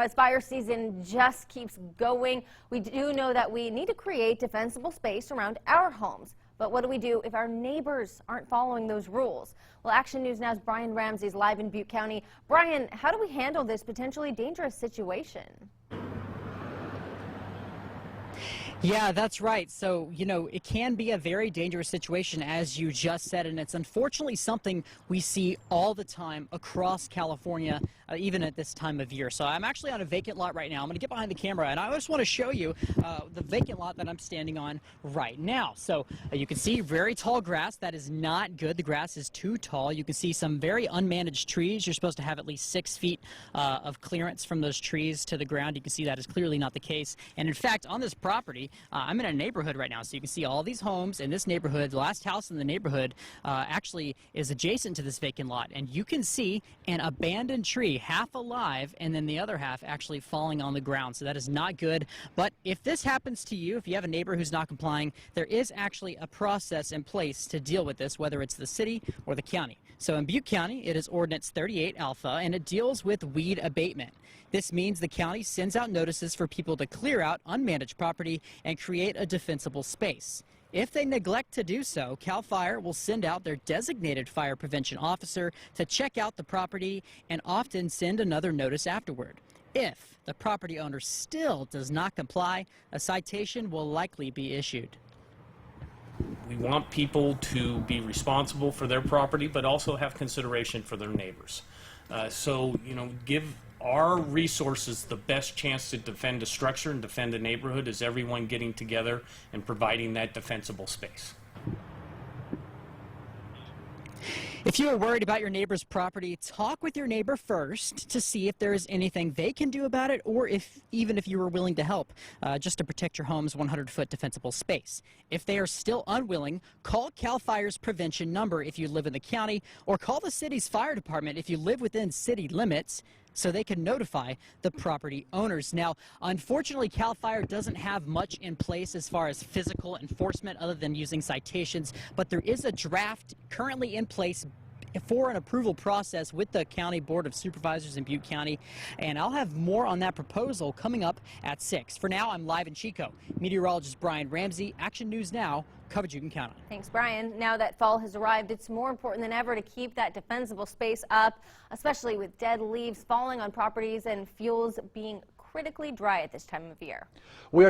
Now, as fire season just keeps going, we do know that we need to create defensible space around our homes. But what do we do if our neighbors aren't following those rules? Well, Action News Now's Brian Ramsey is live in Butte County. Brian, how do we handle this potentially dangerous situation? Yeah, that's right. So, it can be a very dangerous situation, as you just said, and it's unfortunately something we see all the time across California, even at this time of year. So I'm actually on a vacant lot right now. I'm going to get behind the camera, and I just want to show you the vacant lot that I'm standing on right now. So you can see very tall grass. That is not good. The grass is too tall. You can see some very unmanaged trees. You're supposed to have at least 6 feet of clearance from those trees to the ground. You can see that is clearly not the case. And in fact, on this property, I'm in a neighborhood right now, so you can see all these homes in this neighborhood. The last house in the neighborhood actually is adjacent to this vacant lot, and you can see an abandoned tree, half alive, and then the other half actually falling on the ground. So that is not good. But if this happens to you, if you have a neighbor who's not complying, there is actually a process in place to deal with this, whether it's the city or the county. So in Butte County, it is Ordinance 38 Alpha, and it deals with weed abatement. This means the county sends out notices for people to clear out unmanaged property and create a defensible space. If they neglect to do so, CAL FIRE will send out their designated fire prevention officer to check out the property and often send another notice afterward. If the property owner still does not comply, a citation will likely be issued. We want people to be responsible for their property, but also have consideration for their neighbors. So, give our resources the best chance to defend a structure and defend a neighborhood is everyone getting together and providing that defensible space. If you are worried about your neighbor's property, talk with your neighbor first to see if there is anything they can do about it, or even if you are willing to help, just to protect your home's 100-foot defensible space. If they are still unwilling, call CAL FIRE's prevention number if you live in the county, or call the city's fire department if you live within city limits, so they can notify the property owners. Now, unfortunately, CAL FIRE doesn't have much in place as far as physical enforcement other than using citations, but there is a draft currently in place for an approval process with the County Board of Supervisors in Butte County, and I'll have more on that proposal coming up at 6. For now, I'm live in CHICO. Meteorologist Brian Ramsey, Action News Now, coverage you can count on. Thanks, Brian. Now that fall has arrived, it's more important than ever to keep that defensible space up, especially with dead leaves falling on properties and fuels being critically dry at this time of year. We are